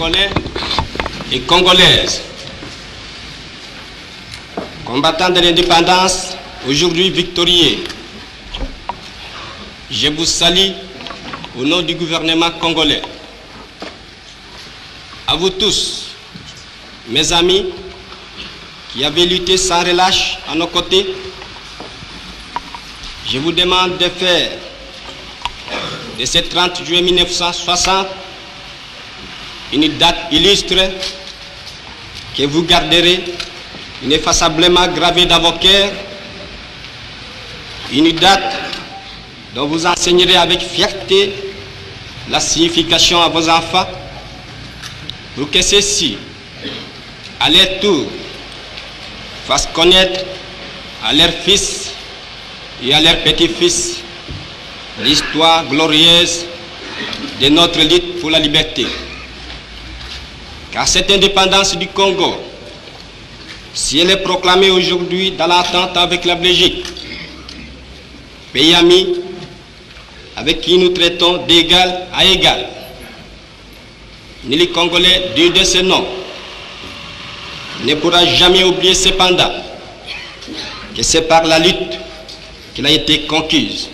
Congolais et Congolaises, combattants de l'indépendance, aujourd'hui victorieux, je vous salue au nom du gouvernement congolais. À vous tous, mes amis, qui avez lutté sans relâche à nos côtés, je vous demande de faire de ce 30 juillet 1960 une date illustre que vous garderez ineffaçablement gravée dans vos cœurs, une date dont vous enseignerez avec fierté la signification à vos enfants, pour que ceux-ci, à leur tour, fassent connaître à leurs fils et à leurs petits-fils l'histoire glorieuse de notre lutte pour la liberté. Car cette indépendance du Congo, si elle est proclamée aujourd'hui dans l'entente avec la Belgique, pays ami avec qui nous traitons d'égal à égal, ni les Congolais digne de ce nom ne pourra jamais oublier cependant que c'est par la lutte qu'elle a été conquise.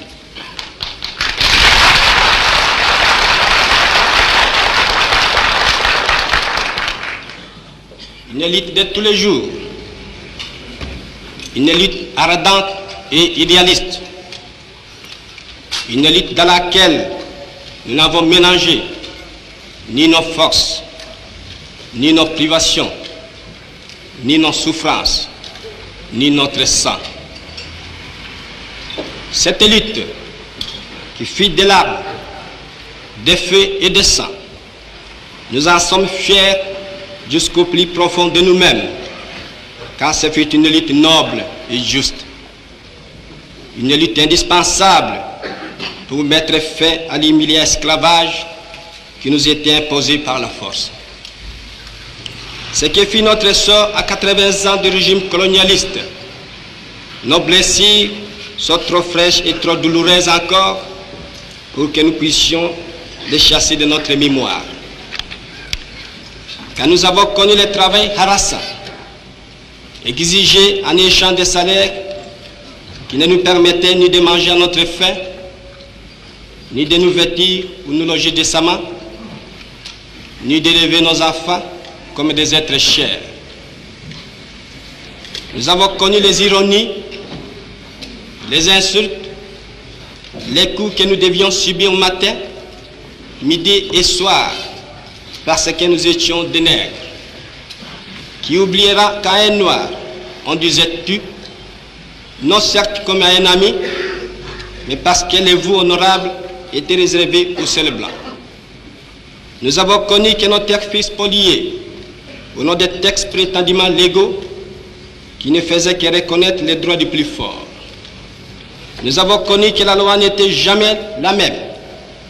Une lutte de tous les jours, une lutte ardente et idéaliste, une lutte dans laquelle nous n'avons mélangé ni nos forces, ni nos privations, ni nos souffrances, ni notre sang. Cette lutte qui fit des larmes, des feux et des sang, nous en sommes fiers jusqu'au plus profond de nous-mêmes, car ce fut une lutte noble et juste, une lutte indispensable pour mettre fin à l'humiliant esclavage qui nous était imposé par la force. Ce qui fit notre sort à 80 ans de régime colonialiste. Nos blessures sont trop fraîches et trop douloureuses encore pour que nous puissions les chasser de notre mémoire. Quand nous avons connu le travail harassant, exigé en échange de salaires qui ne nous permettaient ni de manger à notre faim, ni de nous vêtir ou nous loger décemment, ni d'élever nos enfants comme des êtres chers. Nous avons connu les ironies, les insultes, les coups que nous devions subir au matin, midi et soir, parce que nous étions des nègres. Qui oubliera qu'à un noir, on disait tu, non certes comme à un ami, mais parce que les voeux honorables étaient réservés aux seuls blancs. Nous avons connu que nos terres furent spoliées au nom des textes prétendument légaux qui ne faisaient que reconnaître les droits du plus fort. Nous avons connu que la loi n'était jamais la même,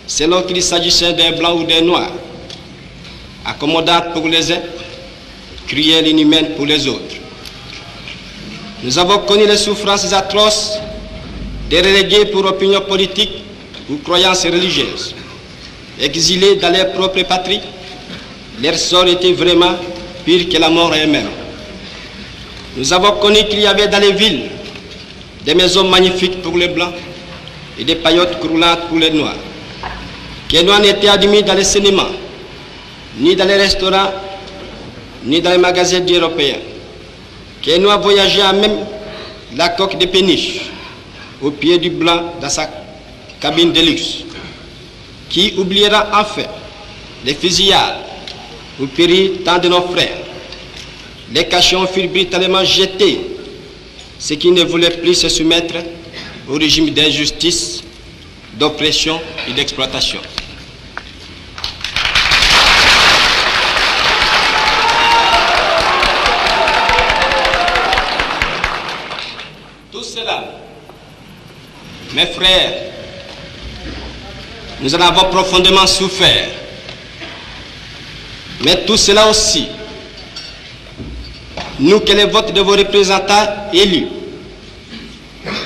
selon qu'il s'agissait d'un blanc ou d'un noir, accommodante pour les uns, cruelle et inhumaine pour les autres. Nous avons connu les souffrances atroces des relégués pour opinion politique ou croyances religieuses. Exilés dans leur propre patrie, leur sort était vraiment pire que la mort elle-même. Nous avons connu qu'il y avait dans les villes des maisons magnifiques pour les blancs et des paillotes croulantes pour les noirs. Que les noirs n'étaient admis dans les cinémas, ni dans les restaurants, ni dans les magasins européens. Que les noirs voyageaient à même la coque de péniche, au pied du blanc dans sa cabine de luxe. Qui oubliera enfin les fusillades où périrent tant de nos frères. Les cachons furent brutalement jetés, ceux qui ne voulaient plus se soumettre au régime d'injustice, d'oppression et d'exploitation. Tout cela, mes frères, nous en avons profondément souffert. Mais tout cela aussi, nous que les votes de vos représentants élus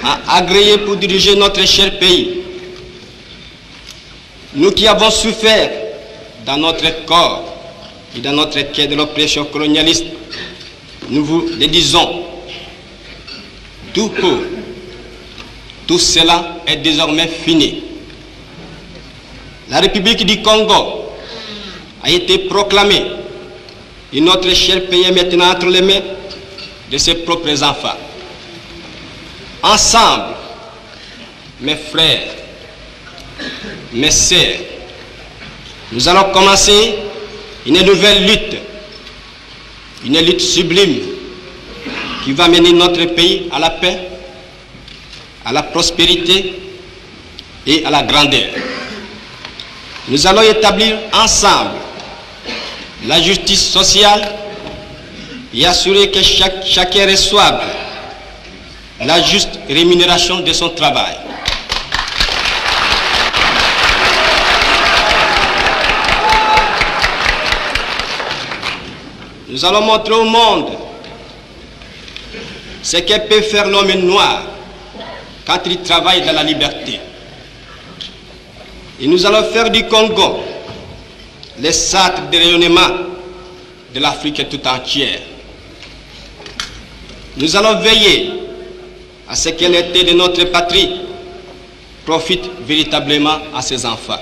a agréé pour diriger notre cher pays, nous qui avons souffert dans notre corps, et dans notre quai de l'oppression colonialiste, nous vous le disons, tout cela est désormais fini. La République du Congo a été proclamée et notre cher pays est maintenant entre les mains de ses propres enfants. Ensemble, mes frères, mes sœurs, nous allons commencer une nouvelle lutte, une lutte sublime qui va mener notre pays à la paix, à la prospérité et à la grandeur. Nous allons établir ensemble la justice sociale et assurer que chacun reçoive la juste rémunération de son travail. Nous allons montrer au monde ce que peut faire l'homme noir quand il travaille dans la liberté. Et nous allons faire du Congo le centre de rayonnement de l'Afrique tout entière. Nous allons veiller à ce que l'été de notre patrie profite véritablement à ses enfants.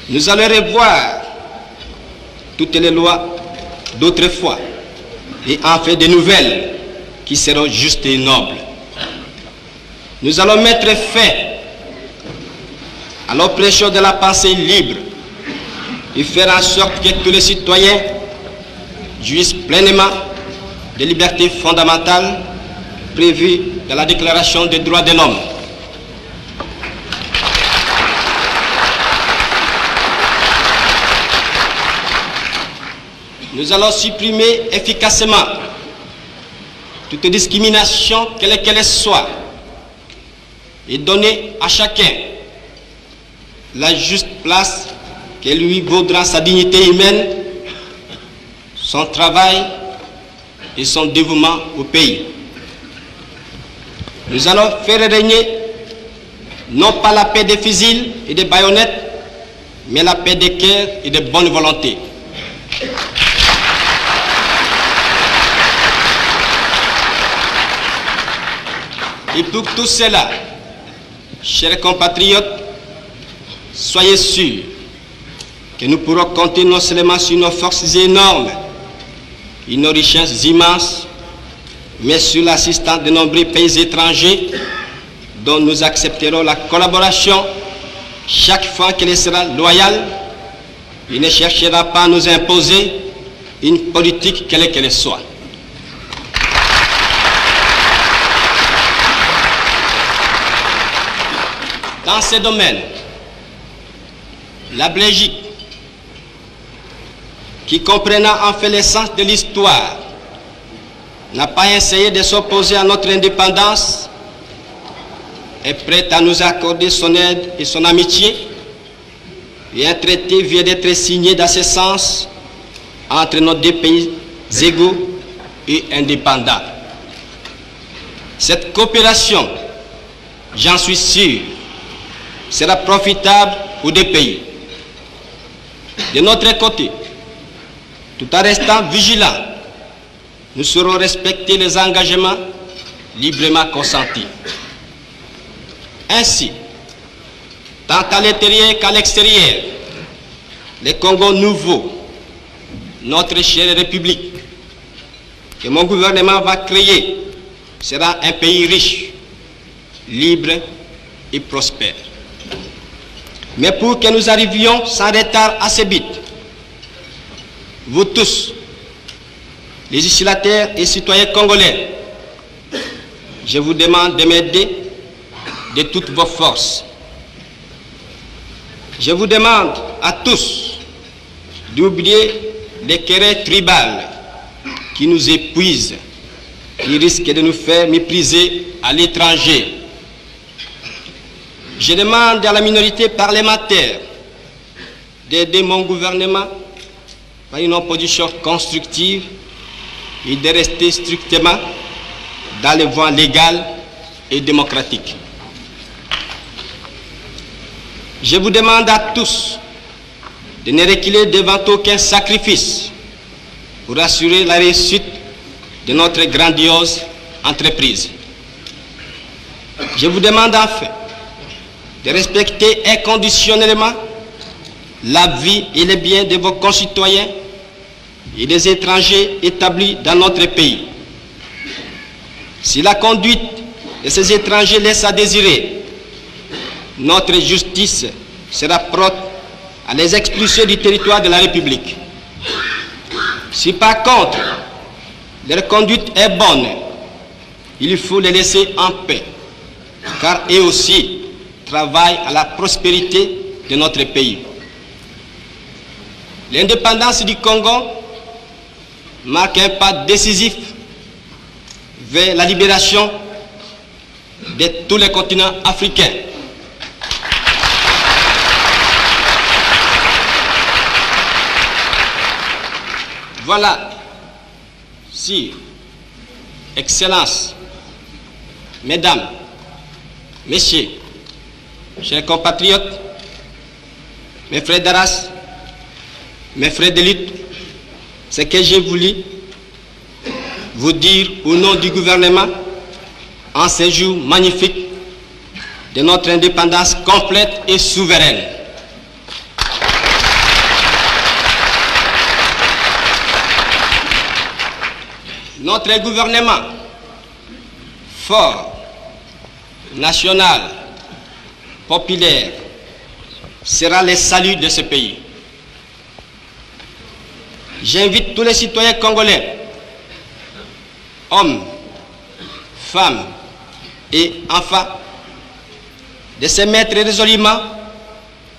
Nous allons revoir toutes les lois d'autrefois et en faire de nouvelles qui seront justes et nobles. Nous allons mettre fin à l'oppression de la pensée libre et faire en sorte que tous les citoyens jouissent pleinement des libertés fondamentales prévues dans la Déclaration des droits de l'homme. Nous allons supprimer efficacement toute discrimination, quelle qu'elle soit, et donner à chacun la juste place que lui vaudra sa dignité humaine, son travail et son dévouement au pays. Nous allons faire régner non pas la paix des fusils et des baïonnettes, mais la paix des cœurs et de bonne volonté. Et pour tout cela, chers compatriotes, soyez sûrs que nous pourrons compter non seulement sur nos forces énormes et nos richesses immenses, mais sur l'assistance de nombreux pays étrangers dont nous accepterons la collaboration chaque fois qu'elle sera loyale et ne cherchera pas à nous imposer une politique quelle qu'elle soit. Dans ces domaines, la Belgique, qui comprenant en fait l'essence de l'histoire, n'a pas essayé de s'opposer à notre indépendance, est prête à nous accorder son aide et son amitié, et un traité vient d'être signé dans ce sens entre nos deux pays égaux et indépendants. Cette coopération, j'en suis sûr, sera profitable aux deux pays. De notre côté, tout en restant vigilants, nous saurons respecter les engagements librement consentis. Ainsi, tant à l'intérieur qu'à l'extérieur, le Congo nouveau, notre chère République, que mon gouvernement va créer, sera un pays riche, libre et prospère. Mais pour que nous arrivions sans retard à ce but, vous tous, législateurs et citoyens congolais, je vous demande de m'aider de toutes vos forces. Je vous demande à tous d'oublier les querelles tribales qui nous épuisent, qui risquent de nous faire mépriser à l'étranger. Je demande à la minorité parlementaire d'aider mon gouvernement par une opposition constructive et de rester strictement dans les voies légales et démocratiques. Je vous demande à tous de ne reculer devant aucun sacrifice pour assurer la réussite de notre grandiose entreprise. Je vous demande enfin de respecter inconditionnellement la vie et les biens de vos concitoyens et des étrangers établis dans notre pays. Si la conduite de ces étrangers laisse à désirer, notre justice sera prompte à les expulser du territoire de la République. Si par contre leur conduite est bonne, il faut les laisser en paix, car eux aussi travaillent à la prospérité de notre pays. L'indépendance du Congo marque un pas décisif vers la libération de tous les continents africains. Voilà, si, Excellences, Mesdames, Messieurs, chers compatriotes, mes frères d'Arras, mes frères de lutte, ce que j'ai voulu vous dire au nom du gouvernement en ce jour magnifique de notre indépendance complète et souveraine. Notre gouvernement fort, national, populaire, sera le salut de ce pays. J'invite tous les citoyens congolais, hommes, femmes et enfants, de se mettre résolument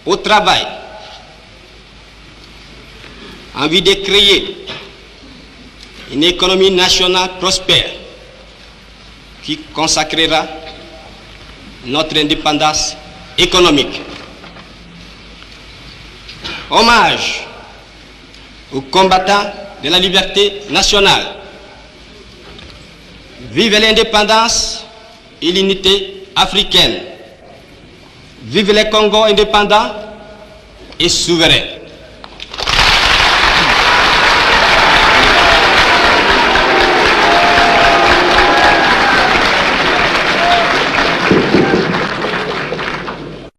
au travail en vue de créer une économie nationale prospère qui consacrera notre indépendance économique. Hommage aux combattants de la liberté nationale. Vive l'indépendance et l'unité africaine. Vive le Congo indépendant et souverain.